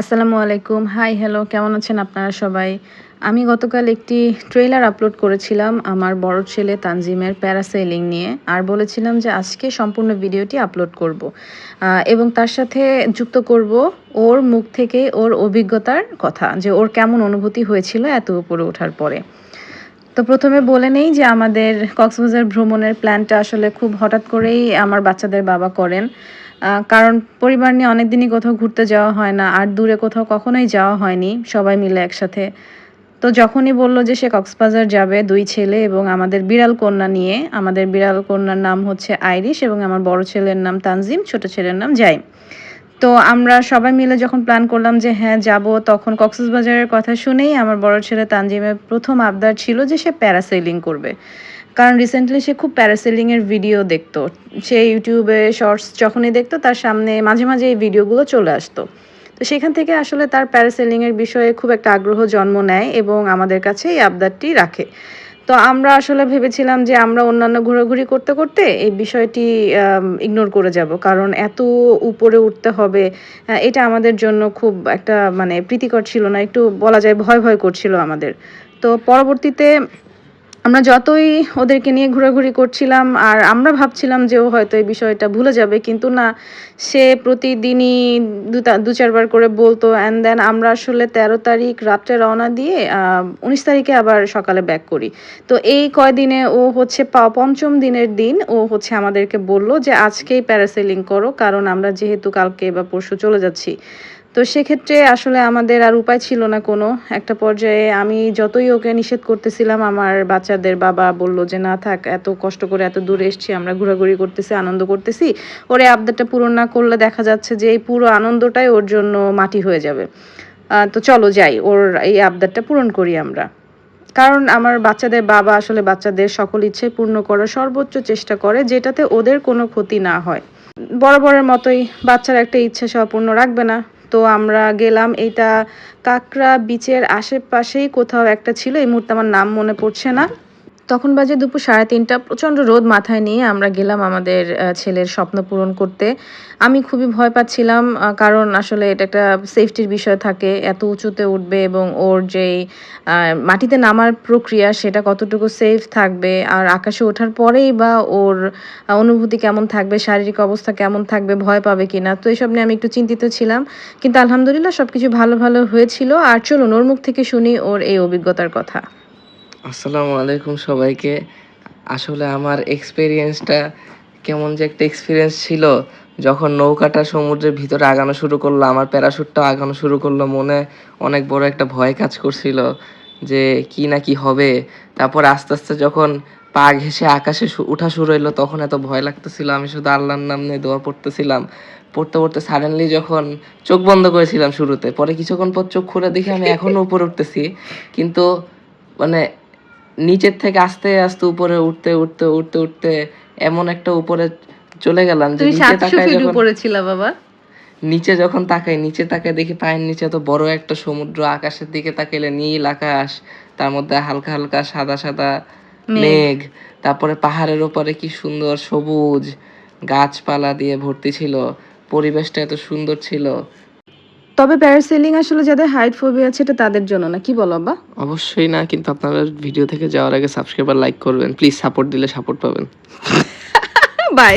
আসসালামু আলাইকুম। High, hello, কেমন আছেন আপনারা সবাই? আমি গতকাল একটি ট্রেইলার আপলোড করেছিলাম আমার বড় ছেলে তানজিমের প্যারাসেইলিং নিয়ে। আর বলেছিলাম যে আজকে সম্পূর্ণ ভিডিওটি আপলোড করব। এবং তার সাথে যুক্ত করব ওর মুখ থেকে ওর অভিজ্ঞতার কথা, যে ওর কেমন অনুভূতি হয়েছিল এত উপরে ওঠার পরে। তো প্রথমে বলে নেই যে আমাদের কক্সবাজার ভ্রমণের প্ল্যানটা আসলে খুব হঠাৎ করেই আমার বাচ্চাদের বাবা করেন। কারণ পরিবার নিয়ে অনেকদিনই কোথাও ঘুরতে যাওয়া হয় না, আর দূরে কোথাও কখনোই যাওয়া হয়নি সবাই মিলে একসাথে। তো যখনই বলল যে সে কক্সবাজার যাবে, ২ ছেলে এবং আমাদের বিড়াল কন্যা নিয়ে, আমাদের বিড়াল কন্যার নাম হচ্ছে আইরিশ এবং আমার বড় ছেলের নাম তানজিম, ছোট ছেলের নাম জাইম। তো আমরা সবাই মিলে যখন প্ল্যান করলাম যে হ্যাঁ যাবো, তখন কক্সবাজারের কথা শুনেই আমার বড় ছেলে তানজিমের প্রথম আবদার ছিল যে সে প্যারাসেলিং করবে। কারণ রিসেন্টলি সে খুব প্যারাসেলিং এর ভিডিও দেখতো। সে ইউটিউবে শর্টস যখনই দেখতো তার সামনে মাঝে মাঝে এই ভিডিওগুলো চলে আসতো। তো সেখান থেকে আসলে তার প্যারাসেলিং এর বিষয়ে খুব একটা আগ্রহ জন্ম নেয় এবং আমাদের কাছে এই আবদারটি রাখে। তো আমরা আসলে ভেবেছিলাম যে আমরা অন্যান্য ঘোরাঘুরি করতে করতে এই বিষয়টি ইগনোর করে যাব, কারণ এত উপরে উঠতে হবে এটা আমাদের জন্য খুব একটা মানে প্রীতিকর ছিল না, একটু বলা যায় ভয় ভয় করছিল আমাদের। তো পরবর্তীতে আমরা যতই ওদেরকে নিয়ে ঘোরাঘুরি করছিলাম আর আমরা ভাবছিলাম যে ও হয়তো এই বিষয়টা ভুলে যাবে, কিন্তু না, সে প্রতিদিনই ২-৪ বার করে বলতো। অ্যান্ড দেন আমরা আসলে ১৩ তারিখ রাত্রে রওনা দিয়ে ১৯ তারিখে আবার সকালে ব্যাক করি। তো এই কয়দিনে ও হচ্ছে পঞ্চম দিনের দিন ও হচ্ছে আমাদেরকে বলল যে আজকেই প্যারাসেলিং করো, কারণ আমরা যেহেতু কালকে বা পরশু চলে যাচ্ছি। তো সেক্ষেত্রে আসলে আমাদের আর উপায় ছিল না কোনো। একটা পর্যায়ে আমি যতই ওকে নিষেধ করতেছিলাম, আমার বাচ্চাদের বাবা বলল যে না থাক, এত কষ্ট করে এত দূরে এসছি, আমরা ঘোরাঘুরি করতেছি, আনন্দ করতেছি, ওর এই আবদারটা পূরণ না করলে দেখা যাচ্ছে যে এই পুরো আনন্দটাই ওর জন্য মাটি হয়ে যাবে। তো চলো যাই, ওর এই আবদারটা পূরণ করি আমরা। কারণ আমার বাচ্চাদের বাবা আসলে বাচ্চাদের সকল ইচ্ছে পূর্ণ করার সর্বোচ্চ চেষ্টা করে, যেটাতে ওদের কোনো ক্ষতি না হয়। বরাবরের মতোই বাচ্চার একটা ইচ্ছে সে অপূর্ণ রাখবে না। তো আমরা গেলাম, এইটা কাকরা বিচের আশেপাশেই কোথাও একটা ছিল, এই মুহূর্তে আমার নাম মনে পড়ছে না। তখন বাজে দুপুর ৩:৩০, প্রচণ্ড রোদ মাথায় নিয়ে আমরা গেলাম আমাদের ছেলের স্বপ্ন পূরণ করতে। আমি খুবই ভয় পাচ্ছিলাম, কারণ আসলে এটা একটা সেফটির বিষয় থাকে, এত উঁচুতে উঠবে এবং ওর যেই মাটিতে নামার প্রক্রিয়া সেটা কতটুকু সেফ থাকবে, আর আকাশে ওঠার পরেই বা ওর অনুভূতি কেমন থাকবে, শারীরিক অবস্থা কেমন থাকবে, ভয় পাবে কিনা। তো এসব নিয়ে আমি একটু চিন্তিত ছিলাম, কিন্তু আলহামদুলিল্লাহ সবকিছু ভালো ভালো হয়েছিল। আর চলুন ওর মুখ থেকে শুনি ওর এই অভিজ্ঞতার কথা। আসসালামু আলাইকুম সবাইকে। আসলে আমার এক্সপেরিয়েন্সটা কেমন যে একটা এক্সপেরিয়েন্স ছিল, যখন নৌকাটা সমুদ্রের ভিতরে আগানো শুরু করলো, আমার প্যারাশুটটাও আগানো শুরু করলো, মনে অনেক বড় একটা ভয় কাজ করছিল যে কি না কি হবে। তারপর আস্তে আস্তে যখন পা ঘেঁষে আকাশে উঠা শুরু হইলো, তখন এত ভয় লাগতেছিল, আমি শুধু আল্লাহর নাম নিয়ে দোয়া পড়তেছিলাম। পড়তে পড়তে সাডেনলি যখন চোখ বন্ধ করেছিলাম শুরুতে, পরে কিছুক্ষণ পর চোখ খুলে দেখি আমি এখনো উপরে উঠতেছি, কিন্তু মানে নিচের থেকে আস্তে আস্তে উপরে উঠতে উঠতে উঠতে উঠতে এমন একটা উপরে চলে গেলাম যে নিচে তাকায় যখন বাবা, নিচে তাকায় দেখি পায়ের নিচে তো বড় একটা সমুদ্র, আকাশের দিকে তাকাইলে নীল আকাশ, তার মধ্যে হালকা হালকা সাদা সাদা মেঘ, তারপরে পাহাড়ের ওপরে কি সুন্দর সবুজ গাছপালা দিয়ে ভর্তি ছিল, পরিবেশটা এত সুন্দর ছিল। তবে প্যারাসেলিং আসলে যাদের হাইট ফোবিয়া আছে এটা তাদের জন্য না, কি বলো বা? অবশ্যই না, কিন্তু আপনারা ভিডিও থেকে যাওয়ার আগে সাবস্ক্রাইব আর লাইক করবেন প্লিজ, সাপোর্ট দিলে সাপোর্ট পাবেন। বাই।